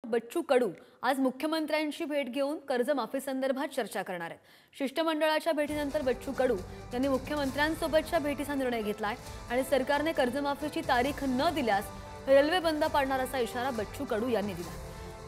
बच्चू कडू आज मुख्यमंत्र्यांची भेट घेऊन कर्जमाफी संदर्भात चर्चा करणार आहेत। शिष्टमंडळाच्या भेटीनंतर बच्चू कडू यांनी मुख्यमंत्र्यांसोबतच्या भेटीचा निर्णय घेतलाय आणि सरकारने कर्जमाफीची तारीख न दिल्यास रेल्वे बंद पाडणार असा इशारा बच्चू कडू यांनी दिला।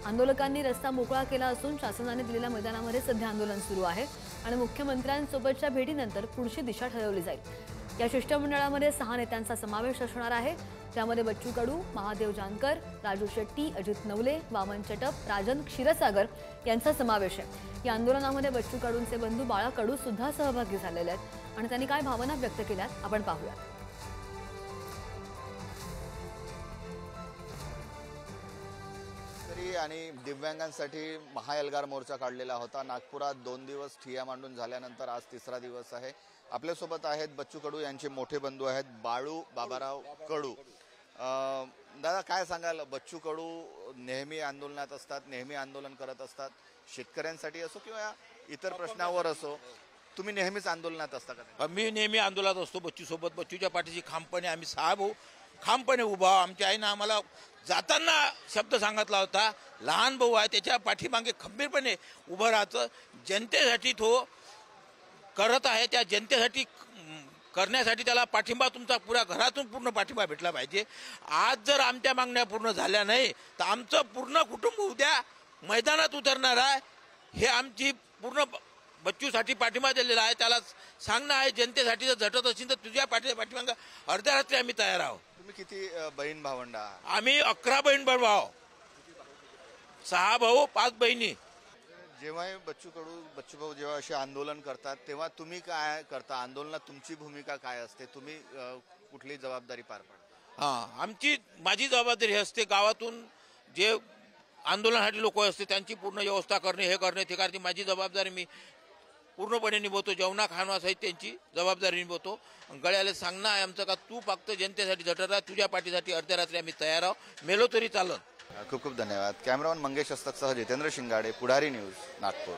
आंदोलकांनी रस्ता मोकळा केला असून शासनाने दिलेल्या मैदानामध्ये सध्या आंदोलन सुरू आहे आणि मुख्यमंत्र्यांसोबतच्या भेटीनंतर पुढची दिशा ठरवली जाईल। या शिष्टमंडळामध्ये 6 नेत्यांचा समावेश असणार आहे। त्यामध्ये बच्चू कडू, महादेव जानकर, राजू शेट्टी, अजित नवले, वामन चटप, राजन क्षीरसागर यांचा समावेश आहे। या आंदोलनामध्ये बच्चू कडूंचे बंधू बाळा कडू सुद्धा सहभागी झालेले आहेत आणि त्यांनी काय भावना व्यक्त केल्यात आपण पाहूया। आणि दिव्यांगांसाठी महाएल्गार मोर्चा काढलेला होता। नागपुरात 2 दिवस ठिय्या मांडून झाल्यानंतर आज 3रा दिवस आहे। आपल्यासोबत आहेत बच्चू कडू यांचे मोठे बंधू आहेत बाळू बाबाराव कडू। दादा काय सांगाल, बच्चू कडू नेहमी आंदोलनात असतात, नेहमी आंदोलन करत असतात, शेतकऱ्यांसाठी असो किंवा इतर प्रश्नावर असो, तुम्ही नेहमीच आंदोलनात असता का? मी नेहमी आंदोलनात असतो बच्चू सोबत। बच्चूच्या पाठीशी खांबपणे आम्ही 6 भाऊ खांबपणे उभा। आमच्या आईनं आम्हाला जाताना शब्द सांगितला होता, लहान भाऊ आहे त्याच्या पाठीमागे खंबीरपणे उभं राहायचं। जनतेसाठी तो करत आहे, त्या जनतेसाठी करण्यासाठी त्याला पाठिंबा तुमचा पुऱ्या घरातून पूर्ण पाठिंबा भेटला पाहिजे। आज जर आमच्या मागण्या पूर्ण झाल्या नाही तर आमचं पूर्ण कुटुंब उद्या मैदानात उतरणार आहे। हे आमची पूर्ण बच्चूसाठी पाठिंबा दिलेला आहे। त्याला सांगणं आहे, जनतेसाठी जर झटत असेल तर तुझ्या पाठीमागे अर्ध्या रात्री आम्ही तयार आहोत। तुम्ही किती बहीण भावंड आहात? आम्ही 11 बहीण भाऊ, 6 भाऊ 5 बहिणी। जेव्हा बच्चू भाऊ जेव्हा असे आंदोलन करतात तेव्हा तुम्ही काय करता? आंदोलनात तुमची भूमिका काय असते? तुम्ही कुठली जबाबदारी पार पाडता? माझी जबाबदारी असते गावातून जे आंदोलनासाठी लोक असते त्यांची पूर्ण व्यवस्था करणे, हे करणे, ते करणे माझी जबाबदारी मी पूर्णपणे निभवतो। जेवणा खाणवा सहित त्यांची जबाबदारी निभवतो। गळ्याला सांगणं आहे आमचं का तू फक्त जनतेसाठी झटत राहा, तुझ्या पाठीसाठी अर्ध्या रात्री आम्ही तयार आहोत, मेलो तरी चालत। खूप खूप धन्यवाद। कॅमेरामन मंगेश हस्तकसह जितेंद्र शिंगाडे, पुढारी न्यूज, नागपूर।